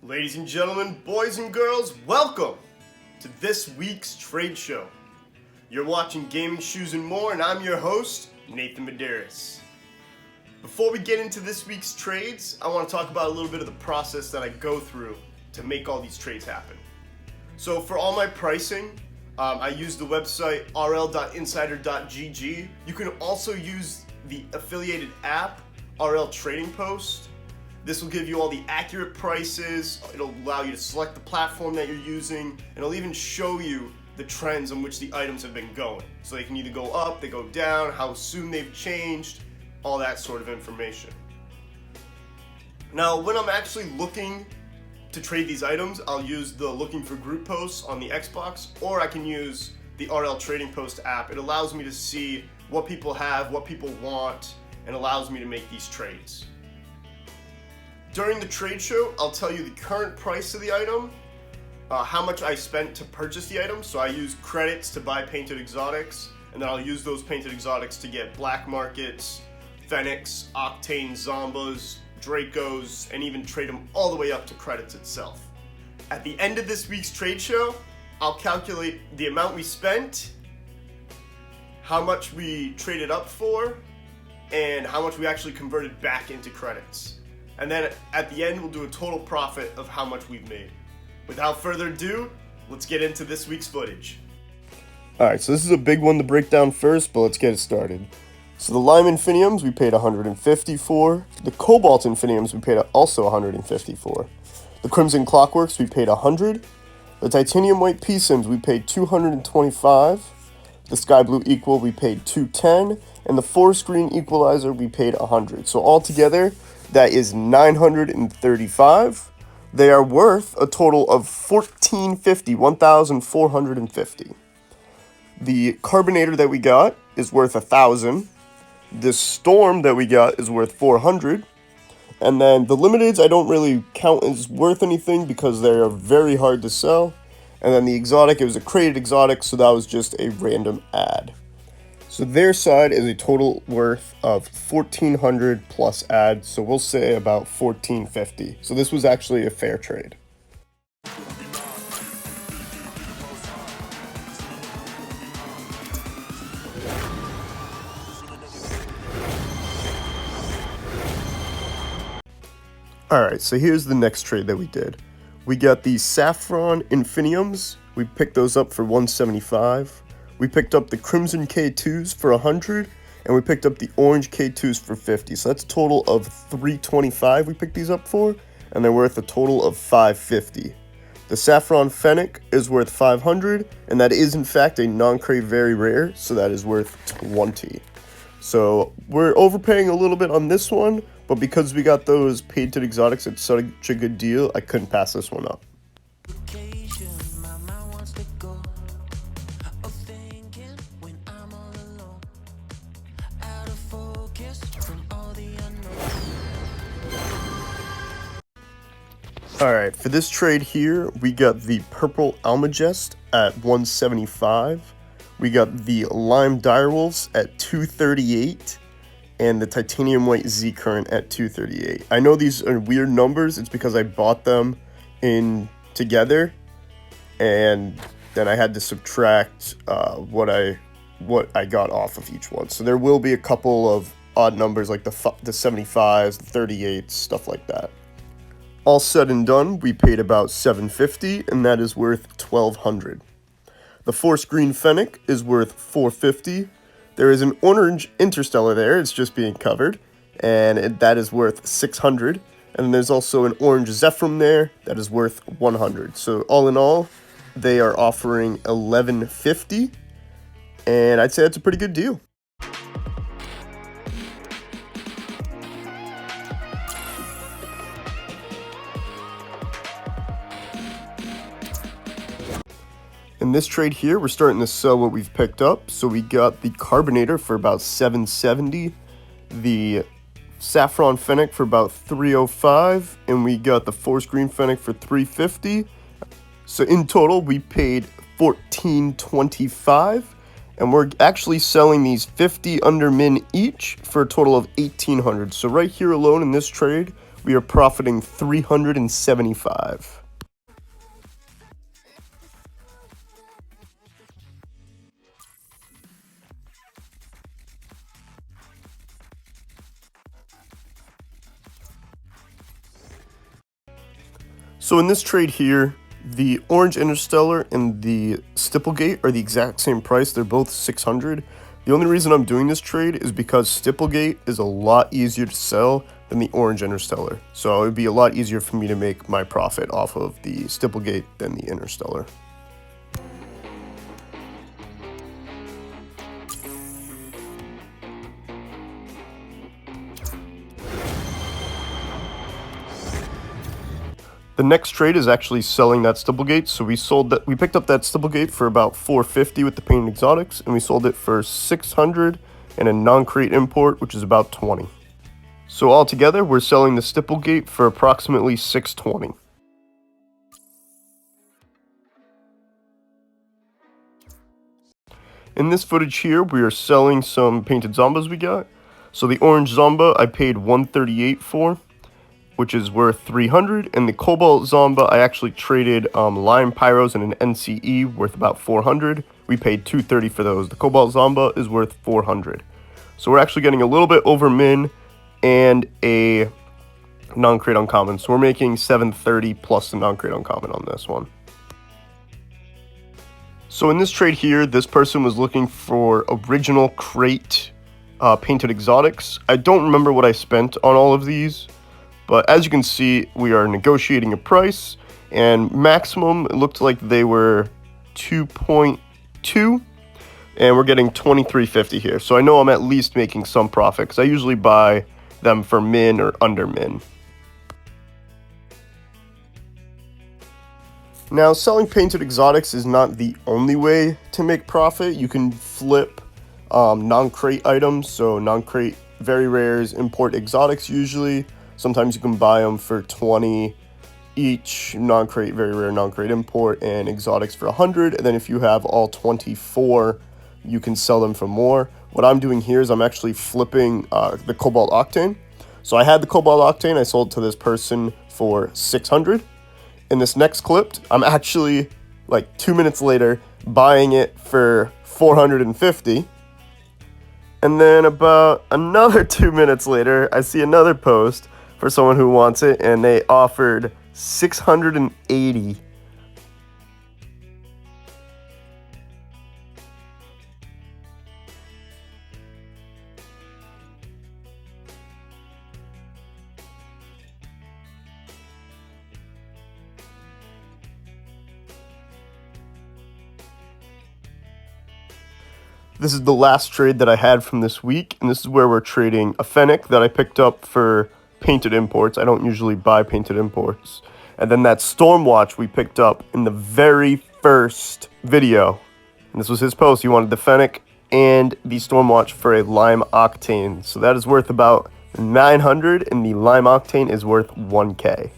Ladies and gentlemen, boys and girls, welcome to this week's trade show. You're watching Gaming, Shoes, and More, and I'm your host, Nathan Medeiros. Before we get into this week's trades, I want to talk about a little bit of the process that I go through to make all these trades happen. So for all my pricing, I use the website rl.insider.gg. You can also use the affiliated app, RL Trading Post. This will give you all the accurate prices. It'll allow you to select the platform that you're using, and it'll even show you the trends on which the items have been going. So they can either go up, they go down, how soon they've changed, all that sort of information. Now, when I'm actually looking to trade these items, I'll use the looking for group posts on the Xbox, or I can use the RL Trading Post app. It allows me to see what people have, what people want, and allows me to make these trades. During the trade show, I'll tell you the current price of the item, how much I spent to purchase the item. So I use credits to buy painted exotics, and then I'll use those painted exotics to get black markets, Fennecs, octane zombas, Dracos, and even trade them all the way up to credits itself. At the end of this week's trade show, I'll calculate the amount we spent, how much we traded up for, and how much we actually converted back into credits. And then at the end, we'll do a total profit of how much we've made. Without further ado, let's get into this week's footage. Alright, so this is a big one to break down first, but let's get it started. So the Lime Infiniums we paid 150 for. The Cobalt Infiniums we paid also 150 for. The Crimson Clockworks we paid 100. The Titanium White P-Sims we paid 225. The Sky Blue Equal we paid 210. And the Forest Green Equalizer we paid 100. So altogether, that is 935. They are worth a total of 1,450. The Carbonator that we got is worth 1,000. The Storm that we got is worth 400. And then the Limiteds I don't really count as worth anything because they are very hard to sell. And then the Exotic, it was a crated Exotic, so that was just a random ad. So their side is a total worth of 1,400 plus ads, so we'll say about 1,450. So this was actually a fair trade. Alright, so here's the next trade that we did. We got the Saffron Infiniums. We picked those up for 175. We picked up the Crimson K2s for 100, and we picked up the Orange K2s for 50. So that's a total of 325 we picked these up for, and they're worth a total of 550. The Saffron Fennec is worth 500, and that is in fact a non-crave very rare, so that is worth 20. So we're overpaying a little bit on this one, but because we got those painted exotics at such a good deal, I couldn't pass this one up. Alright, for this trade here, we got the Purple Almagest at 175. We got the Lime Direwolves at 238. And the Titanium White Z-Current at 238. I know these are weird numbers. It's because I bought them in together. And then I had to subtract what I got off of each one. So there will be a couple of odd numbers like the 75s, the 38s, stuff like that. All said and done, we paid about 750, and that is worth 1,200. The Forest Green Fennec is worth 450. There is an Orange Interstellar there, it's just being covered, and that is worth 600. And there's also an Orange Zephyr there that is worth 100. So all in all, they are offering 1,150, and I'd say that's a pretty good deal. In this trade here, we're starting to sell what we've picked up. So we got the Carbonator for about 770, the Saffron Fennec for about 305, and we got the Forest Green Fennec for 350. So in total, we paid 1,425, and we're actually selling these 50 under min each for a total of 1,800. So right here alone in this trade, we are profiting 375. So in this trade here, the Orange Interstellar and the Stipplegate are the exact same price. They're both 600. The only reason I'm doing this trade is because Stipplegate is a lot easier to sell than the Orange Interstellar. So it would be a lot easier for me to make my profit off of the Stipplegate than the Interstellar. The next trade is actually selling that Stipplegate. So we picked up that Stipplegate for about 450 with the painted exotics, and we sold it for 600 and a non-crate import, which is about 20. So altogether, we're selling the Stipplegate for approximately 620. In this footage here, we are selling some painted Zombas we got. So the orange Zomba I paid 138 for, which is worth 300, and the Cobalt Zomba I actually traded Lime Pyros and an NCE worth about 400. We paid 230 for those. The Cobalt Zomba is worth 400. So we're actually getting a little bit over min and a non-crate uncommon. So we're making 730 plus the non-crate uncommon on this one. So in this trade here, this person was looking for original crate painted exotics. I don't remember what I spent on all of these, but as you can see, we are negotiating a price, and maximum, it looked like they were 2.2, and we're getting 23.50 here. So I know I'm at least making some profit, because I usually buy them for min or under min. Now, selling painted exotics is not the only way to make profit. You can flip non-crate items, so non-crate very rares, import exotics usually. Sometimes you can buy them for 20 each, non-crate, very rare, non-crate import, and exotics for 100. And then if you have all 24, you can sell them for more. What I'm doing here is I'm actually flipping the Cobalt Octane. So I had the Cobalt Octane, I sold to this person for 600. In this next clip, I'm actually, like 2 minutes later, buying it for 450. And then about another 2 minutes later, I see another post for someone who wants it, and they offered 680. This is the last trade that I had from this week, and this is where we're trading a Fennec that I picked up for painted imports. I don't usually buy painted imports. And then that Stormwatch we picked up in the very first video. And this was his post. He wanted the Fennec and the Stormwatch for a Lime Octane. So that is worth about 900, and the Lime Octane is worth 1K.